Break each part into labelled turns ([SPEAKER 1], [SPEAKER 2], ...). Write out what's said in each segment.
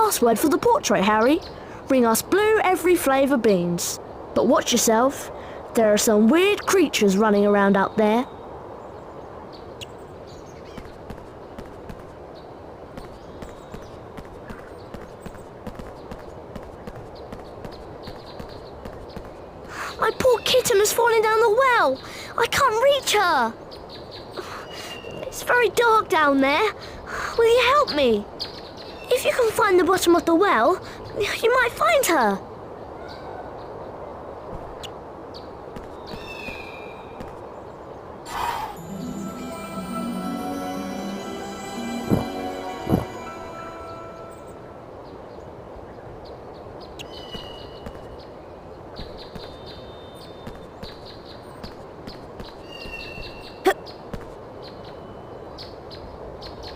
[SPEAKER 1] password for the portrait, Harry. Bring us blue every flavour beans. But watch yourself. There are some weird creatures running around out there. My poor kitten has fallen down the well. I can't reach her. It's very dark down there. Will you help me? If you can find the bottom of the well, you might find her.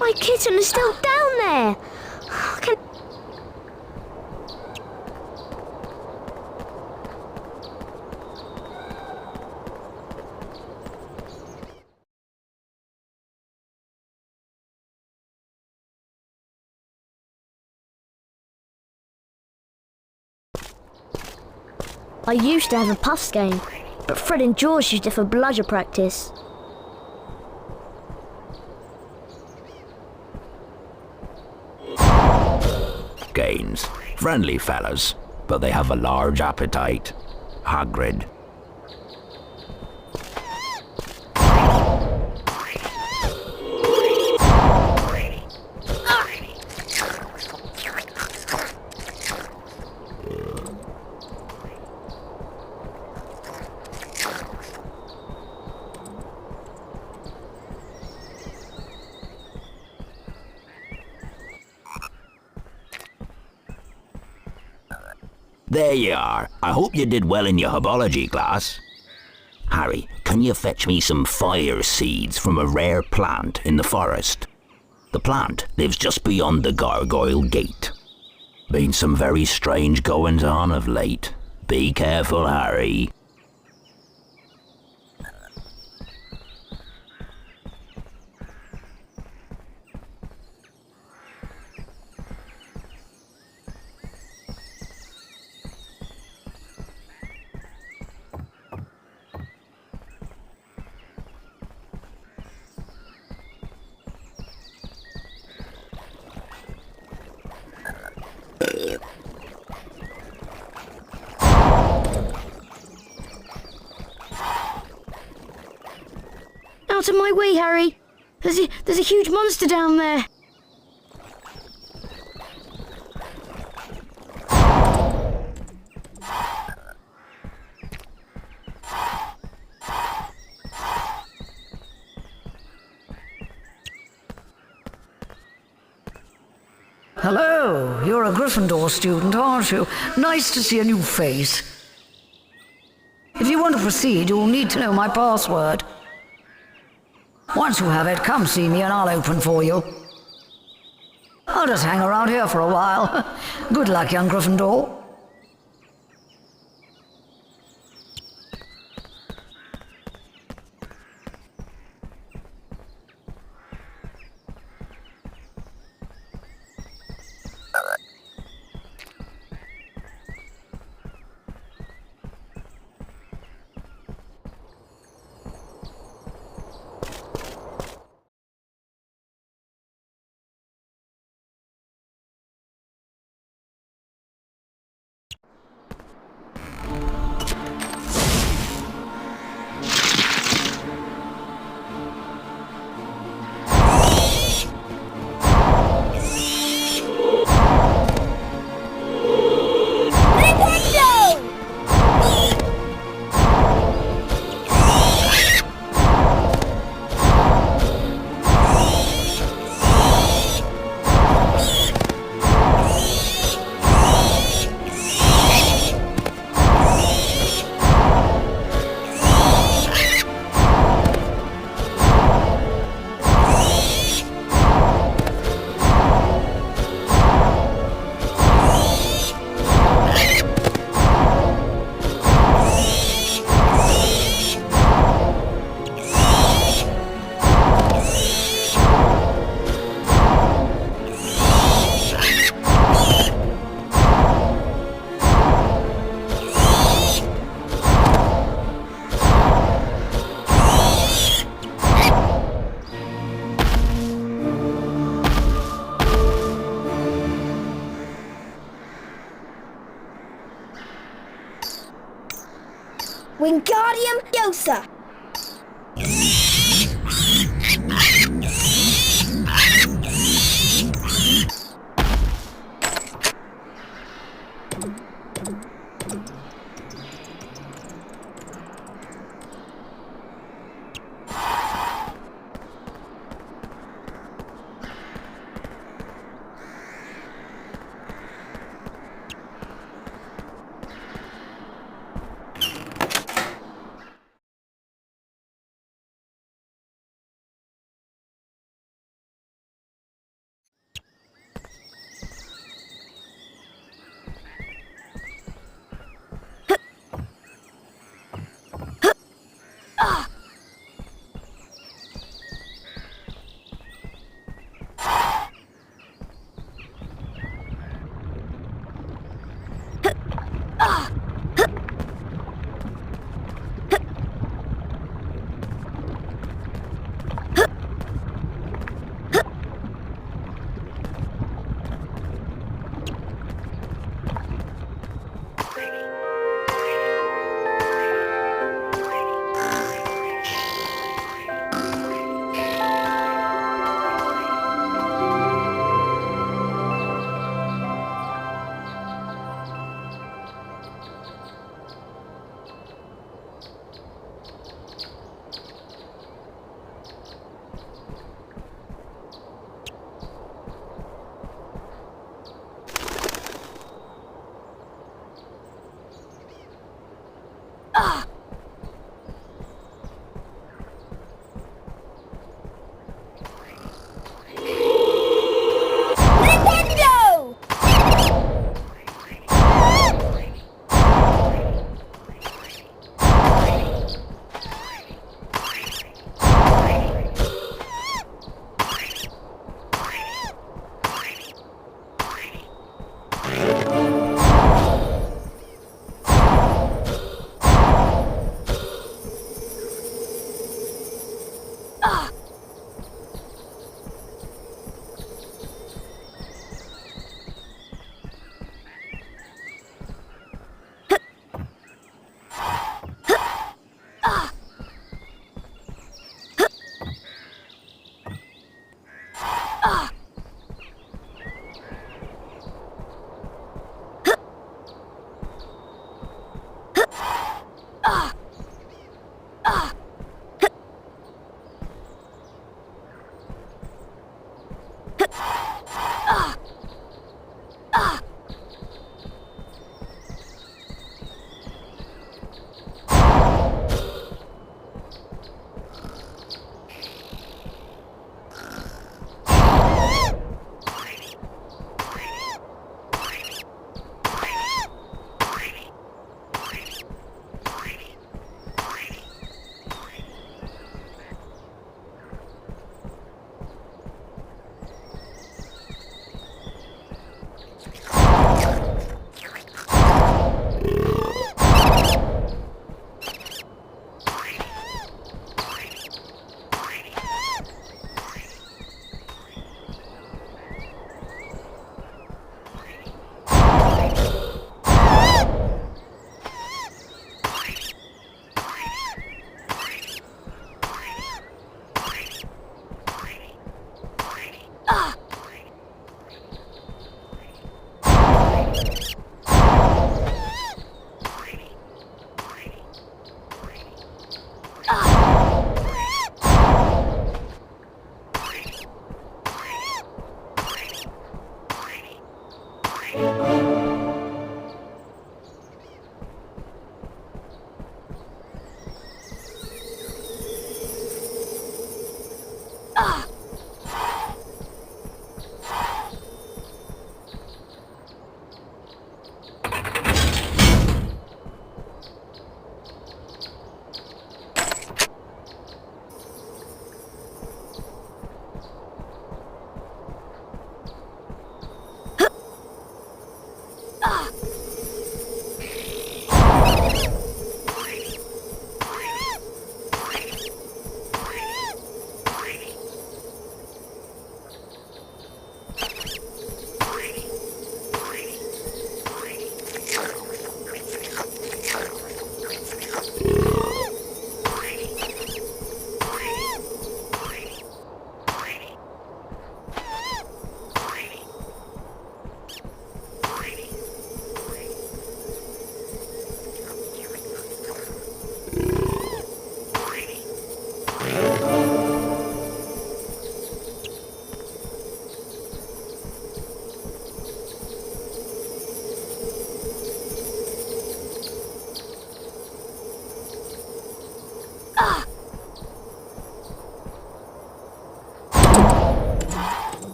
[SPEAKER 1] My kitten is still down there. I used to have a puffs game, but Fred and George used it for bludger practice.
[SPEAKER 2] Gaines. Friendly fellas, but they have a large appetite. Hagrid. There you are. I hope you did well in your herbology class. Harry, can you fetch me some fire seeds from a rare plant in the forest? The plant lives just beyond the Gargoyle Gate. Been some very strange goings on of late. Be careful, Harry.
[SPEAKER 1] Out of my way, Harry. There's a huge monster down there.
[SPEAKER 3] Hello, you're a Gryffindor student, aren't you? Nice to see a new face. If you want to proceed, you'll need to know my password. Once you have it, come see me and I'll open for you. I'll just hang around here for a while. Good luck, young Gryffindor.
[SPEAKER 1] Yosa.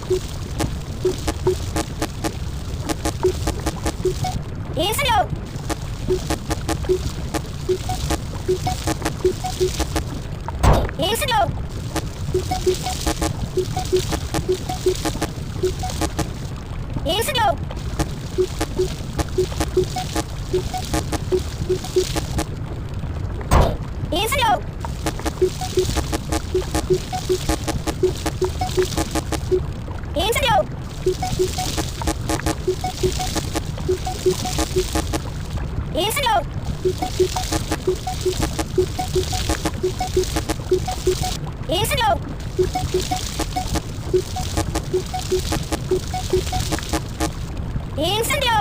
[SPEAKER 1] Insidio! Insidio! Insidio! Insidio! Insidio! Insidio! Insidio! Incendio!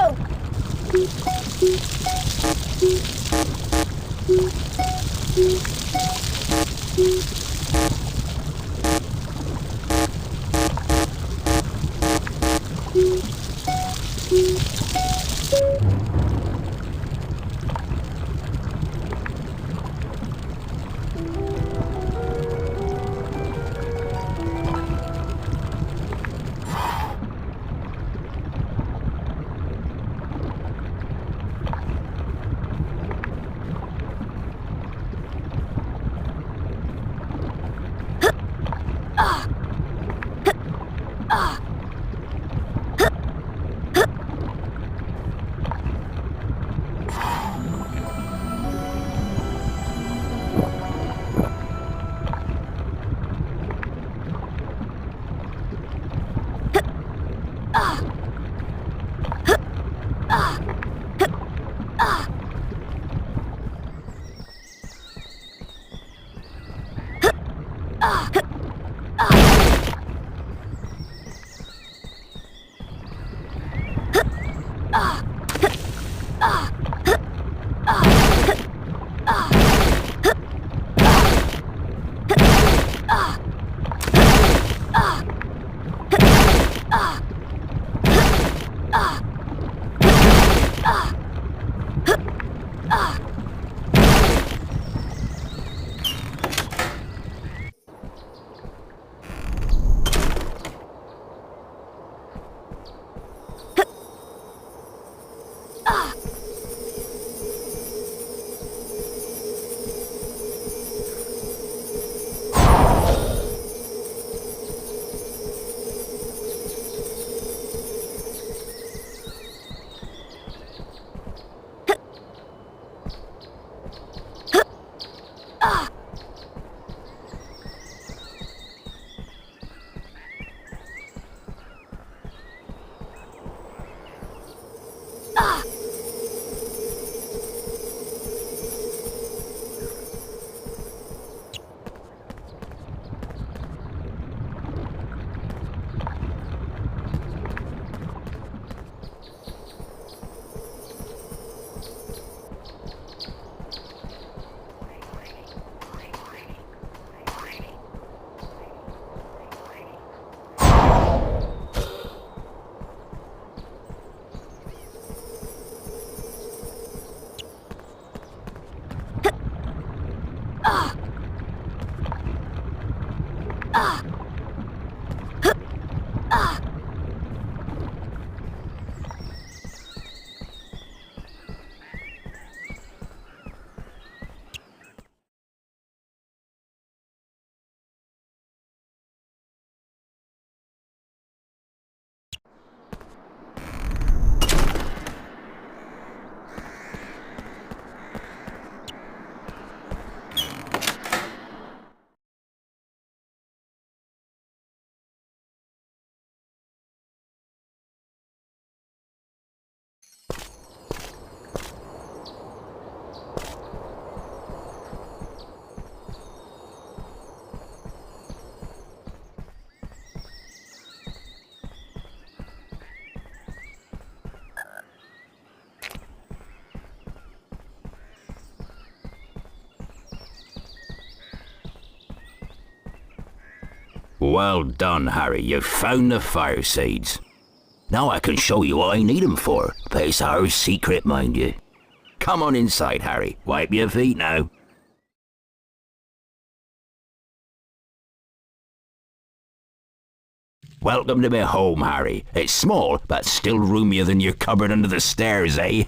[SPEAKER 2] Well done, Harry. You've found the fire seeds. Now I can show you what I need them for, but it's our secret, mind you. Come on inside, Harry. Wipe your feet now. Welcome to my home, Harry. It's small, but still roomier than your cupboard under the stairs, eh?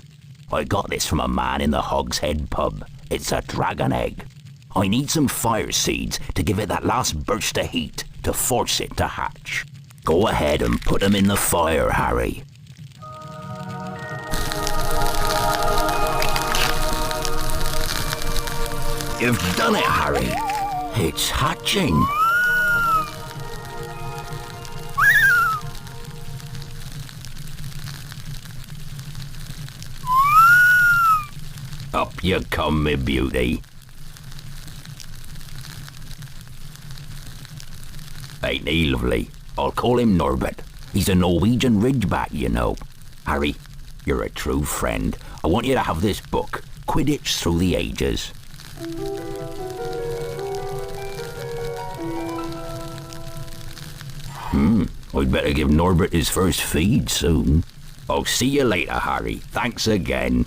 [SPEAKER 2] I got this from a man in the Hogshead pub. It's a dragon egg. I need some fire seeds to give it that last burst of heat to force it to hatch. Go ahead and put them in the fire, Harry. You've done it, Harry. It's hatching. Up you come, me beauty. Ain't he lovely? I'll call him Norbert. He's a Norwegian Ridgeback, you know. Harry, you're a true friend. I want you to have this book, Quidditch Through the Ages. I'd better give Norbert his first feed soon. I'll see you later, Harry. Thanks again.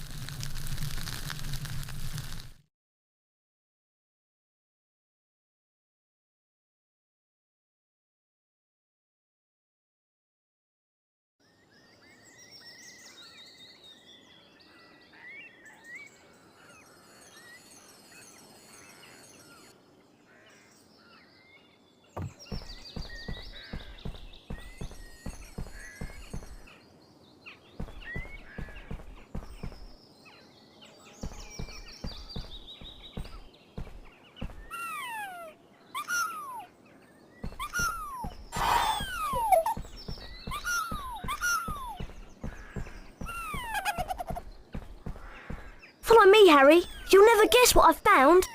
[SPEAKER 1] Follow me, Harry. You'll never guess what I've found.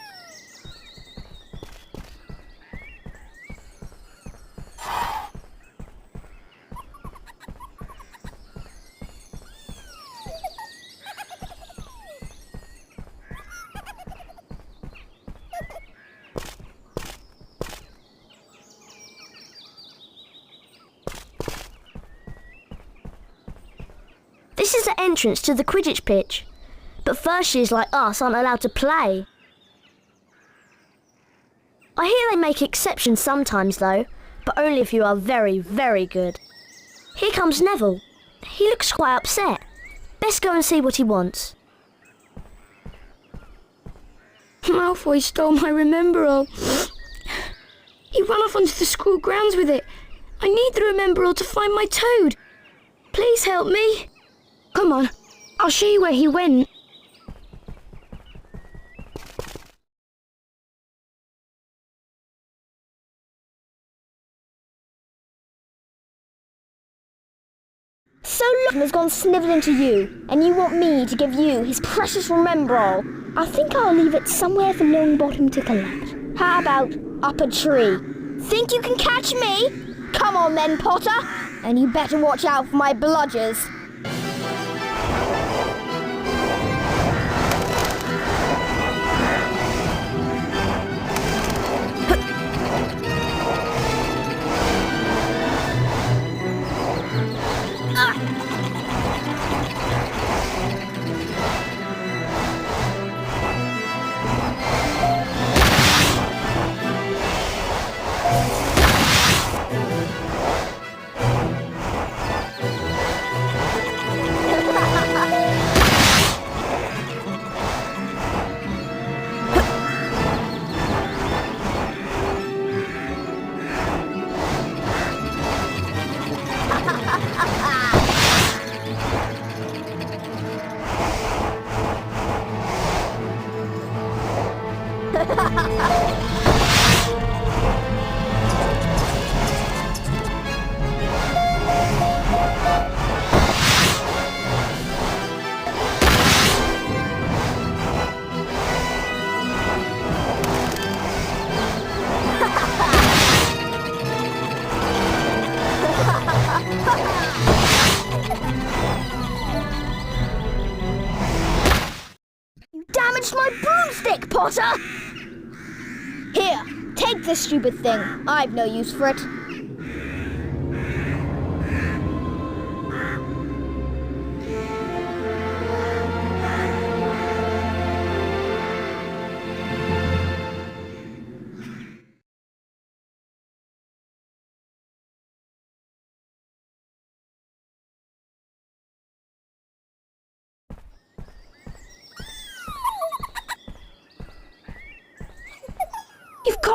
[SPEAKER 1] This is the entrance to the Quidditch pitch. But first years like us aren't allowed to play. I hear they make exceptions sometimes though, but only if you are very, very good. Here comes Neville. He looks quite upset. Best go and see what he wants.
[SPEAKER 4] Malfoy stole my Remember-all. He ran off onto the school grounds with it. I need the Remember-all to find my toad. Please help me. Come on, I'll show you where he went.
[SPEAKER 1] So Lachlan has gone snivelling into you, and you want me to give you his precious Remember-all. I think I'll leave it somewhere for Longbottom to collect. How about up a tree? Think you can catch me? Come on then, Potter. And you better watch out for my bludgers. Damaged my broomstick, Potter! Here, take this stupid thing. I've no use for it.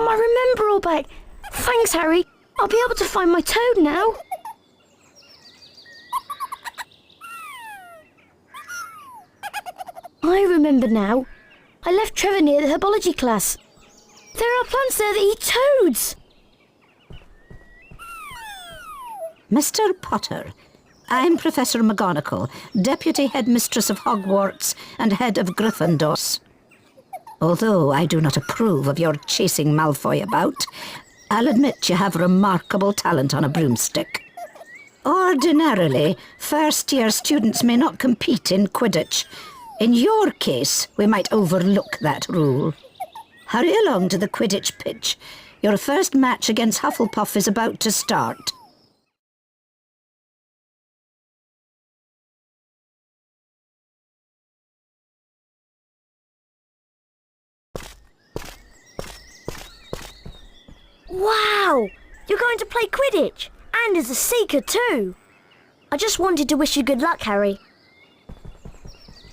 [SPEAKER 4] got my remember-all back. Thanks, Harry. I'll be able to find my toad now. I remember now. I left Trevor near the herbology class. There are plants there that eat toads.
[SPEAKER 5] Mr. Potter, I'm Professor McGonagall, Deputy Headmistress of Hogwarts and Head of Gryffindor. Although I do not approve of your chasing Malfoy about, I'll admit you have remarkable talent on a broomstick. Ordinarily, first-year students may not compete in Quidditch. In your case, we might overlook that rule. Hurry along to the Quidditch pitch. Your first match against Hufflepuff is about to start.
[SPEAKER 1] Wow! You're going to play Quidditch, and as a Seeker too. I just wanted to wish you good luck, Harry.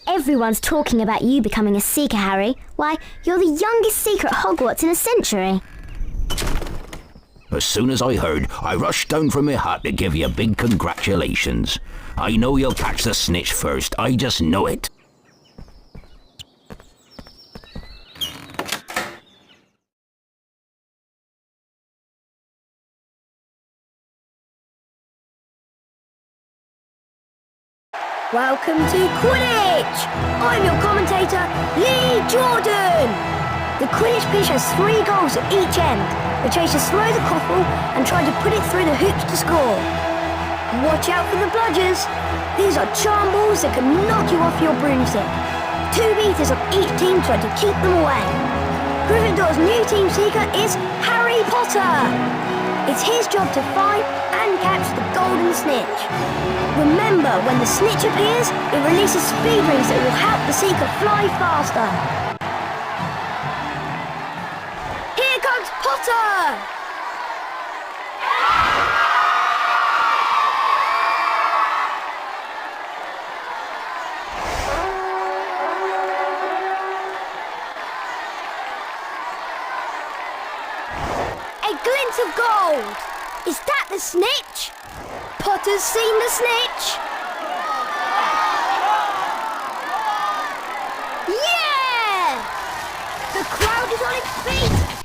[SPEAKER 6] Everyone's talking about you becoming a Seeker, Harry. Why, you're the youngest Seeker at Hogwarts in a century.
[SPEAKER 2] As soon as I heard, I rushed down from my hat to give you a big congratulations. I know you'll catch the snitch first, I just know it.
[SPEAKER 1] Welcome to Quidditch! I'm your commentator, Lee Jordan! The Quidditch pitch has 3 goals at each end. The chasers throw the quaffle and try to put it through the hoops to score. Watch out for the bludgers. These are charm balls that can knock you off your broomstick. 2 beaters of each team try to keep them away. Gryffindor's new team seeker is Harry Potter. It's his job to find and catch the golden snitch. Remember, when the snitch appears, it releases speed rings that will help the seeker fly faster. Here comes Potter! A glint of gold! Is that the snitch? Potter's seen the snitch! Yeah! The crowd is on its feet!